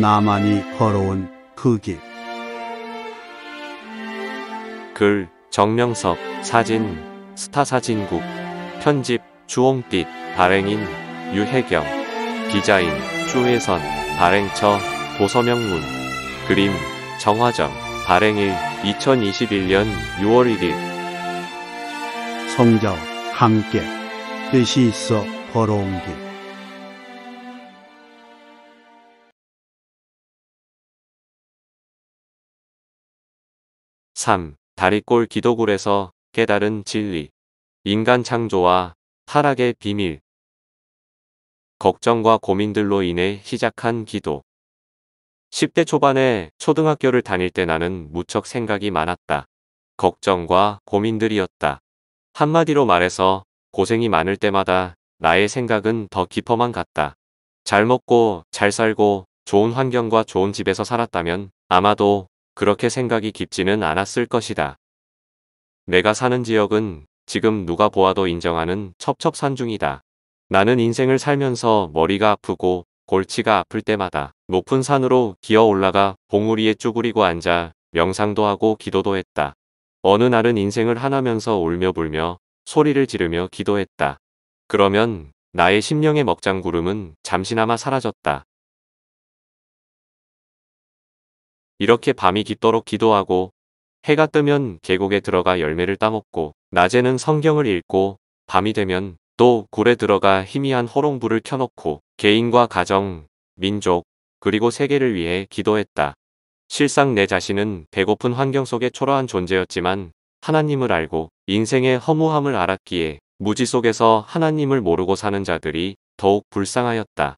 나만이 걸어온 그 길. 글 정명섭, 사진 스타사진국, 편집 주홍빛, 발행인 유혜경, 디자인 주혜선, 발행처 도서명문, 그림 정화정, 발행일 2021년 6월 1일. 성자와 함께 뜻이 있어 걸어온 길. 3. 다리꼴 기도굴에서 깨달은 진리. 인간 창조와 타락의 비밀. 걱정과 고민들로 인해 시작한 기도. 10대 초반에 초등학교를 다닐 때 나는 무척 생각이 많았다. 걱정과 고민들이었다. 한마디로 말해서 고생이 많을 때마다 나의 생각은 더 깊어만 갔다. 잘 먹고 잘 살고 좋은 환경과 좋은 집에서 살았다면 아마도 그렇게 생각이 깊지는 않았을 것이다. 내가 사는 지역은 지금 누가 보아도 인정하는 첩첩산중이다. 나는 인생을 살면서 머리가 아프고 골치가 아플 때마다 높은 산으로 기어 올라가 봉우리에 쭈그리고 앉아 명상도 하고 기도도 했다. 어느 날은 인생을 하나면서 울며 불며 소리를 지르며 기도했다. 그러면 나의 심령의 먹장구름은 잠시나마 사라졌다. 이렇게 밤이 깊도록 기도하고 해가 뜨면 계곡에 들어가 열매를 따먹고 낮에는 성경을 읽고 밤이 되면 또 굴에 들어가 희미한 호롱불을 켜놓고 개인과 가정, 민족, 그리고 세계를 위해 기도했다. 실상 내 자신은 배고픈 환경 속에 초라한 존재였지만 하나님을 알고 인생의 허무함을 알았기에 무지 속에서 하나님을 모르고 사는 자들이 더욱 불쌍하였다.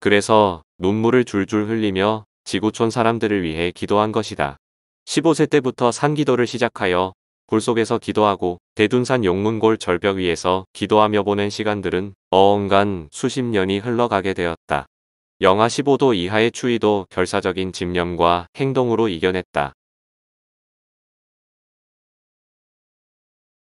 그래서 눈물을 줄줄 흘리며 지구촌 사람들을 위해 기도한 것이다. 15세 때부터 산기도를 시작하여 굴 속에서 기도하고 대둔산 용문골 절벽 위에서 기도하며 보낸 시간들은 어언간 수십 년이 흘러가게 되었다. 영하 15도 이하의 추위도 결사적인 집념과 행동으로 이겨냈다.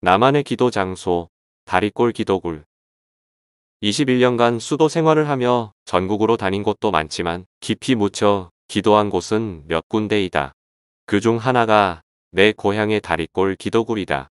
나만의 기도 장소, 다리꼴 기도굴. 21년간 수도 생활을 하며 전국으로 다닌 곳도 많지만 깊이 묻혀 기도한 곳은 몇 군데이다. 그중 하나가 내 고향의 다리꼴 기도굴이다.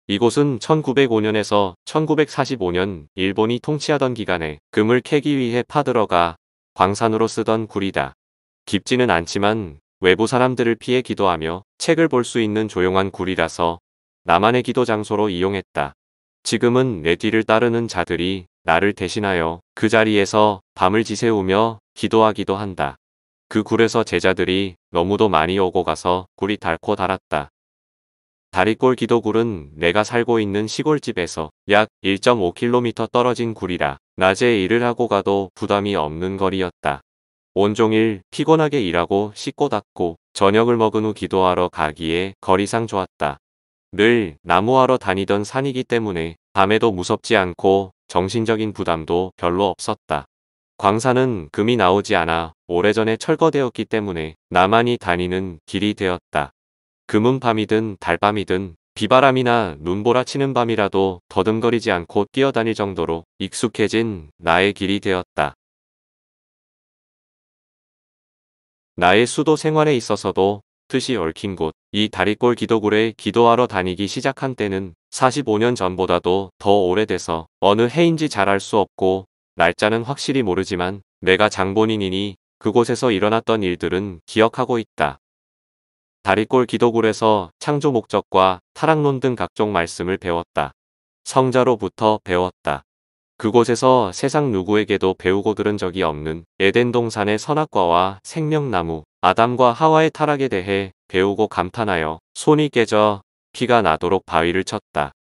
이곳은 1905년에서 1945년 일본이 통치하던 기간에 금을 캐기 위해 파들어가 광산으로 쓰던 굴이다. 깊지는 않지만 외부 사람들을 피해 기도하며 책을 볼 수 있는 조용한 굴이라서 나만의 기도 장소로 이용했다. 지금은 내 뒤를 따르는 자들이 나를 대신하여 그 자리에서 밤을 지새우며 기도하기도 한다. 그 굴에서 제자들이 너무도 많이 오고 가서 굴이 닳고 닳았다. 다리꼴 기도굴은 내가 살고 있는 시골집에서 약 1.5km 떨어진 굴이라 낮에 일을 하고 가도 부담이 없는 거리였다. 온종일 피곤하게 일하고 씻고 닦고 저녁을 먹은 후 기도하러 가기에 거리상 좋았다. 늘 나무하러 다니던 산이기 때문에 밤에도 무섭지 않고 정신적인 부담도 별로 없었다. 광산은 금이 나오지 않아 오래전에 철거되었기 때문에 나만이 다니는 길이 되었다. 금은 밤이든 달밤이든 비바람이나 눈보라 치는 밤이라도 더듬거리지 않고 뛰어다닐 정도로 익숙해진 나의 길이 되었다. 나의 수도 생활에 있어서도 뜻이 얽힌 곳, 이 다리꼴 기도굴에 기도하러 다니기 시작한 때는 45년 전보다도 더 오래돼서 어느 해인지 잘 알 수 없고 날짜는 확실히 모르지만 내가 장본인이니 그곳에서 일어났던 일들은 기억하고 있다. 다리꼴 기도굴에서 창조 목적과 타락론 등 각종 말씀을 배웠다. 성자로부터 배웠다. 그곳에서 세상 누구에게도 배우고 들은 적이 없는 에덴 동산의 선악과와 생명나무, 아담과 하와의 타락에 대해 배우고 감탄하여 손이 깨져 피가 나도록 바위를 쳤다.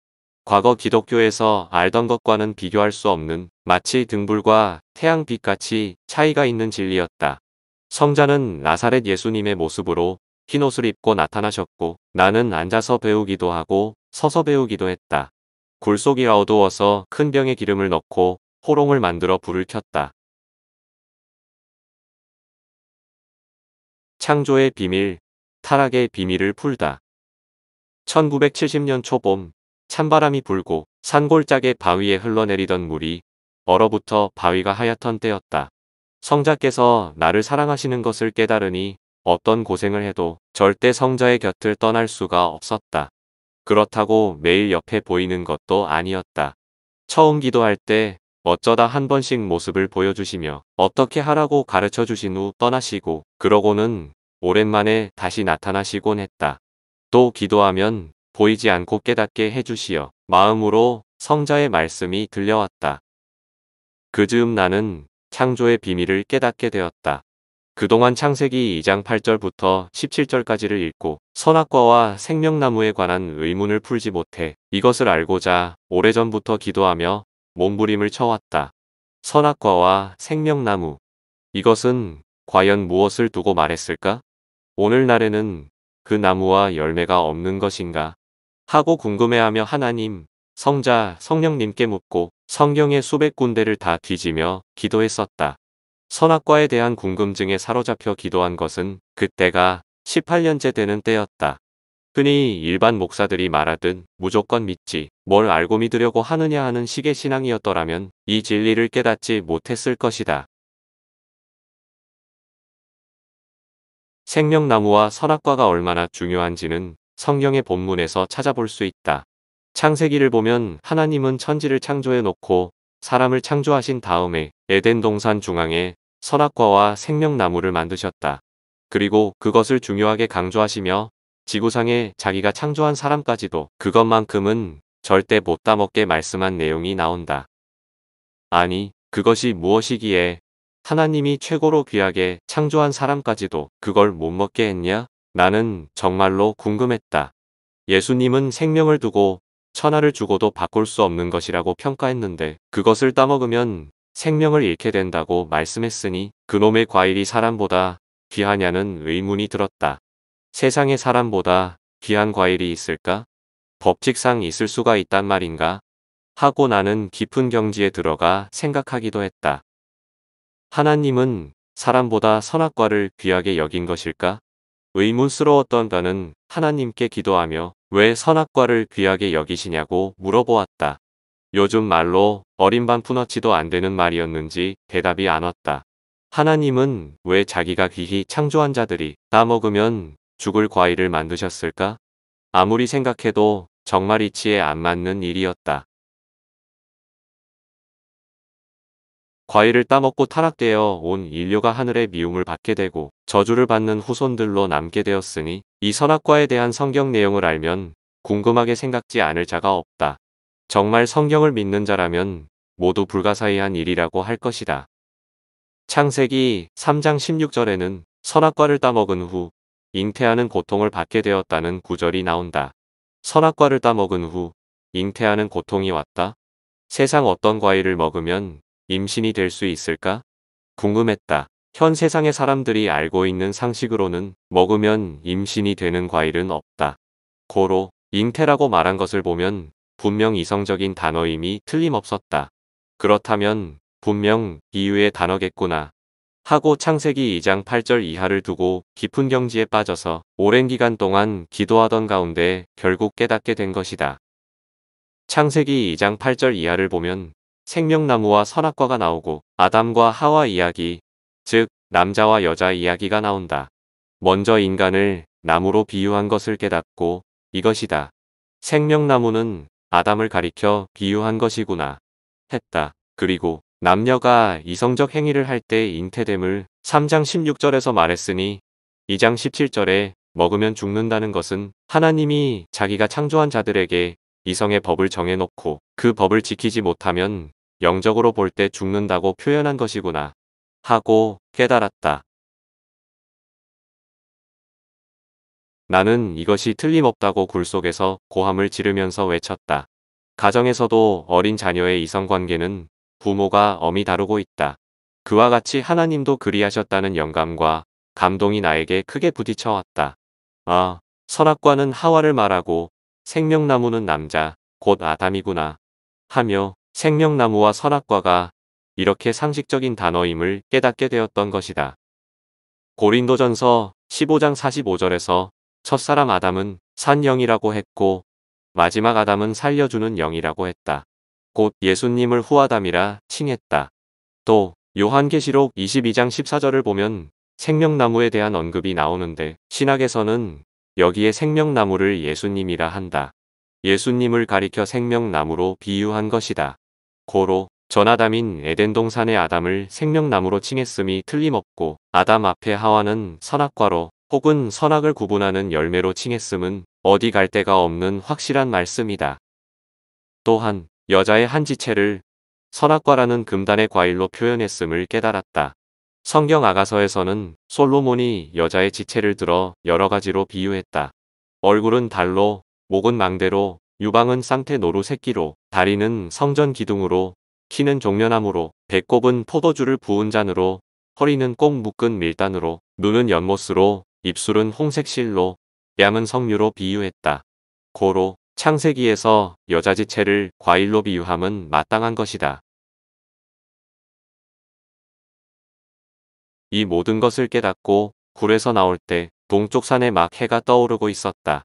과거 기독교에서 알던 것과는 비교할 수 없는 마치 등불과 태양빛같이 차이가 있는 진리였다. 성자는 나사렛 예수님의 모습으로 흰옷을 입고 나타나셨고 나는 앉아서 배우기도 하고 서서 배우기도 했다. 굴속이 어두워서 큰 병에 기름을 넣고 호롱을 만들어 불을 켰다. 창조의 비밀, 타락의 비밀을 풀다. 1970년 초봄, 찬바람이 불고 산골짜기 바위에 흘러내리던 물이 얼어붙어 바위가 하얗던 때였다. 성자께서 나를 사랑하시는 것을 깨달으니 어떤 고생을 해도 절대 성자의 곁을 떠날 수가 없었다. 그렇다고 매일 옆에 보이는 것도 아니었다. 처음 기도할 때 어쩌다 한 번씩 모습을 보여주시며 어떻게 하라고 가르쳐 주신 후 떠나시고 그러고는 오랜만에 다시 나타나시곤 했다. 또 기도하면 보이지 않고 깨닫게 해주시어 마음으로 성자의 말씀이 들려왔다. 그 즈음 나는 창조의 비밀을 깨닫게 되었다. 그동안 창세기 2장 8절부터 17절까지를 읽고 선악과와 생명나무에 관한 의문을 풀지 못해 이것을 알고자 오래전부터 기도하며 몸부림을 쳐왔다. 선악과와 생명나무. 이것은 과연 무엇을 두고 말했을까? 오늘날에는 그 나무와 열매가 없는 것인가? 하고 궁금해하며 하나님, 성자, 성령님께 묻고 성경의 수백 군데를 다 뒤지며 기도했었다. 선악과에 대한 궁금증에 사로잡혀 기도한 것은 그때가 18년째 되는 때였다. 흔히 일반 목사들이 말하듯 무조건 믿지, 뭘 알고 믿으려고 하느냐 하는 식의 신앙이었더라면 이 진리를 깨닫지 못했을 것이다. 생명나무와 선악과가 얼마나 중요한지는 성경의 본문에서 찾아볼 수 있다. 창세기를 보면 하나님은 천지를 창조해 놓고 사람을 창조하신 다음에 에덴 동산 중앙에 선악과와 생명나무를 만드셨다. 그리고 그것을 중요하게 강조하시며 지구상에 자기가 창조한 사람까지도 그것만큼은 절대 못 따먹게 말씀한 내용이 나온다. 아니, 그것이 무엇이기에 하나님이 최고로 귀하게 창조한 사람까지도 그걸 못 먹게 했냐? 나는 정말로 궁금했다. 예수님은 생명을 두고 천하를 주고도 바꿀 수 없는 것이라고 평가했는데 그것을 따먹으면 생명을 잃게 된다고 말씀했으니 그놈의 과일이 사람보다 귀하냐는 의문이 들었다. 세상에 사람보다 귀한 과일이 있을까? 법칙상 있을 수가 있단 말인가? 하고 나는 깊은 경지에 들어가 생각하기도 했다. 하나님은 사람보다 선악과를 귀하게 여긴 것일까? 의문스러웠던 나는 하나님께 기도하며 왜 선악과를 귀하게 여기시냐고 물어보았다. 요즘 말로 어린 푼어치도 안 되는 말이었는지 대답이 안 왔다. 하나님은 왜 자기가 귀히 창조한 자들이 따먹으면 죽을 과일을 만드셨을까? 아무리 생각해도 정말 이치에 안 맞는 일이었다. 과일을 따먹고 타락되어 온 인류가 하늘의 미움을 받게 되고 저주를 받는 후손들로 남게 되었으니 이 선악과에 대한 성경 내용을 알면 궁금하게 생각지 않을 자가 없다. 정말 성경을 믿는 자라면 모두 불가사의한 일이라고 할 것이다. 창세기 3장 16절에는 선악과를 따먹은 후 잉태하는 고통을 받게 되었다는 구절이 나온다. 선악과를 따먹은 후 잉태하는 고통이 왔다? 세상 어떤 과일을 먹으면 임신이 될 수 있을까? 궁금했다. 현 세상의 사람들이 알고 있는 상식으로는 먹으면 임신이 되는 과일은 없다. 고로 잉태라고 말한 것을 보면 분명 이성적인 단어임이 틀림없었다. 그렇다면 분명 비유의 단어겠구나. 하고 창세기 2장 8절 이하를 두고 깊은 경지에 빠져서 오랜 기간 동안 기도하던 가운데 결국 깨닫게 된 것이다. 창세기 2장 8절 이하를 보면 생명나무와 선악과가 나오고 아담과 하와 이야기, 즉 남자와 여자 이야기가 나온다. 먼저 인간을 나무로 비유한 것을 깨닫고 이것이다. 생명나무는 아담을 가리켜 비유한 것이구나 했다. 그리고 남녀가 이성적 행위를 할 때 잉태됨을 3장 16절에서 말했으니 2장 17절에 먹으면 죽는다는 것은 하나님이 자기가 창조한 자들에게 이성의 법을 정해놓고 그 법을 지키지 못하면 영적으로 볼 때 죽는다고 표현한 것이구나 하고 깨달았다. 나는 이것이 틀림없다고 굴속에서 고함을 지르면서 외쳤다. 가정에서도 어린 자녀의 이성관계는 부모가 엄히 다루고 있다. 그와 같이 하나님도 그리하셨다는 영감과 감동이 나에게 크게 부딪혀왔다. 아, 선악과는 하와를 말하고 생명나무는 남자, 곧 아담이구나 하며 생명나무와 선악과가 이렇게 상식적인 단어임을 깨닫게 되었던 것이다. 고린도전서 15장 45절에서 첫사람 아담은 산 영이라고 했고 마지막 아담은 살려주는 영이라고 했다. 곧 예수님을 후아담이라 칭했다. 또 요한계시록 22장 14절을 보면 생명나무에 대한 언급이 나오는데 신학에서는 여기에 생명나무를 예수님이라 한다. 예수님을 가리켜 생명나무로 비유한 것이다. 고로 전아담인 에덴 동산의 아담을 생명나무로 칭했음이 틀림없고 아담 앞에 하와는 선악과로 혹은 선악을 구분하는 열매로 칭했음은 어디 갈 데가 없는 확실한 말씀이다. 또한 여자의 한 지체를 선악과라는 금단의 과일로 표현했음을 깨달았다. 성경 아가서에서는 솔로몬이 여자의 지체를 들어 여러 가지로 비유했다. 얼굴은 달로, 목은 망대로, 유방은 쌍태 노루 새끼로, 다리는 성전 기둥으로, 키는 종려나무로, 배꼽은 포도주를 부은 잔으로, 허리는 꼭 묶은 밀단으로, 눈은 연못으로, 입술은 홍색 실로, 뺨은 석류로 비유했다. 고로 창세기에서 여자 지체를 과일로 비유함은 마땅한 것이다. 이 모든 것을 깨닫고 굴에서 나올 때 동쪽 산에 막 해가 떠오르고 있었다.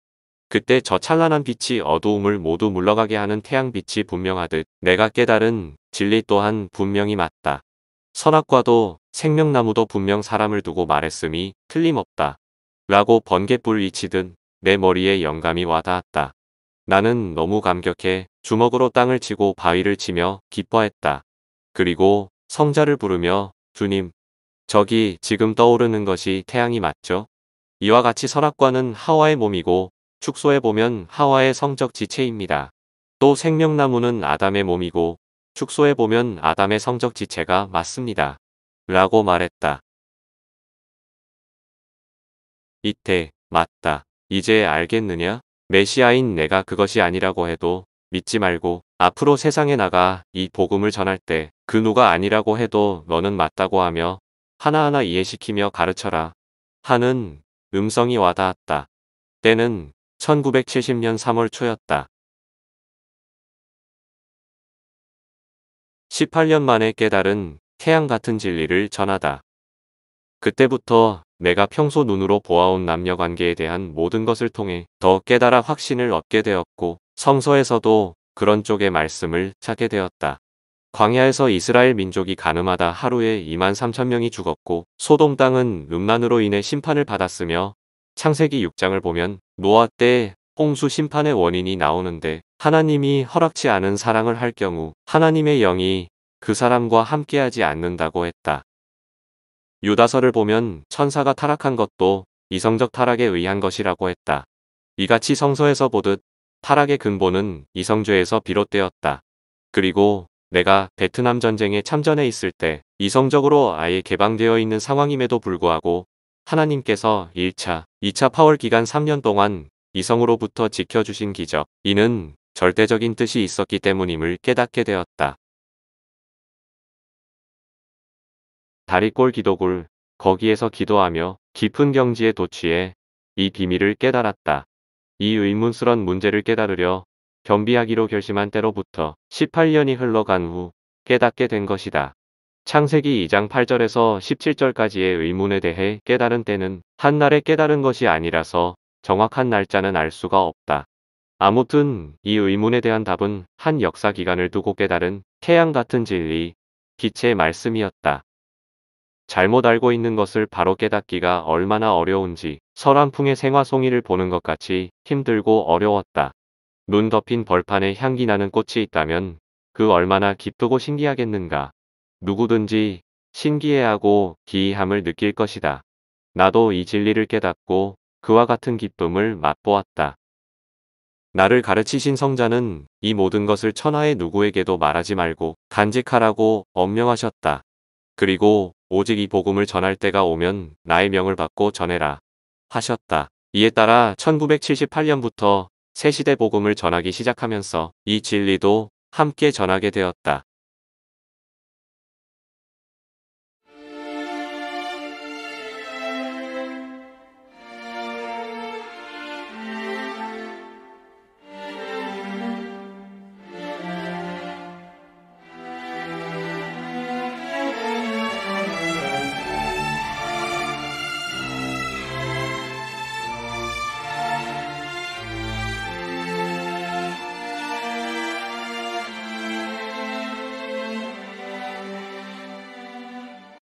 그때 저 찬란한 빛이 어두움을 모두 물러가게 하는 태양빛이 분명하듯 내가 깨달은 진리 또한 분명히 맞다. 선악과도 생명나무도 분명 사람을 두고 말했음이 틀림없다. 라고 번갯불 이치듯 내 머리에 영감이 와닿았다. 나는 너무 감격해 주먹으로 땅을 치고 바위를 치며 기뻐했다. 그리고 성자를 부르며 주님, 저기 지금 떠오르는 것이 태양이 맞죠? 이와 같이 선악과는 하와의 몸이고 축소해 보면 하와의 성적 지체입니다. 또 생명나무는 아담의 몸이고 축소해 보면 아담의 성적 지체가 맞습니다. 라고 말했다. 이때 맞다. 이제 알겠느냐? 메시아인 내가 그것이 아니라고 해도 믿지 말고 앞으로 세상에 나가 이 복음을 전할 때 그 누가 아니라고 해도 너는 맞다고 하며 하나하나 이해시키며 가르쳐라 하는 음성이 와닿았다. 때는 1970년 3월 초였다. 18년 만에 깨달은 태양 같은 진리를 전하다. 그때부터 내가 평소 눈으로 보아온 남녀관계에 대한 모든 것을 통해 더 깨달아 확신을 얻게 되었고 성서에서도 그런 쪽의 말씀을 찾게 되었다. 광야에서 이스라엘 민족이 가늠하다 하루에 2만 3천 명이 죽었고 소돔 땅은 음란으로 인해 심판을 받았으며 창세기 6장을 보면 노아 때 홍수 심판의 원인이 나오는데 하나님이 허락치 않은 사랑을 할 경우 하나님의 영이 그 사람과 함께하지 않는다고 했다. 유다서를 보면 천사가 타락한 것도 이성적 타락에 의한 것이라고 했다. 이같이 성서에서 보듯 타락의 근본은 이성죄에서 비롯되었다. 그리고 내가 베트남 전쟁에 참전해 있을 때 이성적으로 아예 개방되어 있는 상황임에도 불구하고 하나님께서 1차, 2차 파월 기간 3년 동안 이성으로부터 지켜주신 기적, 이는 절대적인 뜻이 있었기 때문임을 깨닫게 되었다. 다리꼴 기도굴, 거기에서 기도하며 깊은 경지에 도취해 이 비밀을 깨달았다. 이 의문스런 문제를 깨달으려 겸비하기로 결심한 때로부터 18년이 흘러간 후 깨닫게 된 것이다. 창세기 2장 8절에서 17절까지의 의문에 대해 깨달은 때는 한날에 깨달은 것이 아니라서 정확한 날짜는 알 수가 없다. 아무튼 이 의문에 대한 답은 한 역사 기간을 두고 깨달은 태양 같은 진리, 빛의 말씀이었다. 잘못 알고 있는 것을 바로 깨닫기가 얼마나 어려운지 서란풍의 생화송이를 보는 것 같이 힘들고 어려웠다. 눈 덮인 벌판에 향기 나는 꽃이 있다면 그 얼마나 기쁘고 신기하겠는가. 누구든지 신기해하고 기이함을 느낄 것이다. 나도 이 진리를 깨닫고 그와 같은 기쁨을 맛보았다. 나를 가르치신 성자는 이 모든 것을 천하의 누구에게도 말하지 말고 간직하라고 엄명하셨다. 그리고 오직 이 복음을 전할 때가 오면 나의 명을 받고 전해라 하셨다. 이에 따라 1978년부터 새시대 복음을 전하기 시작하면서 이 진리도 함께 전하게 되었다.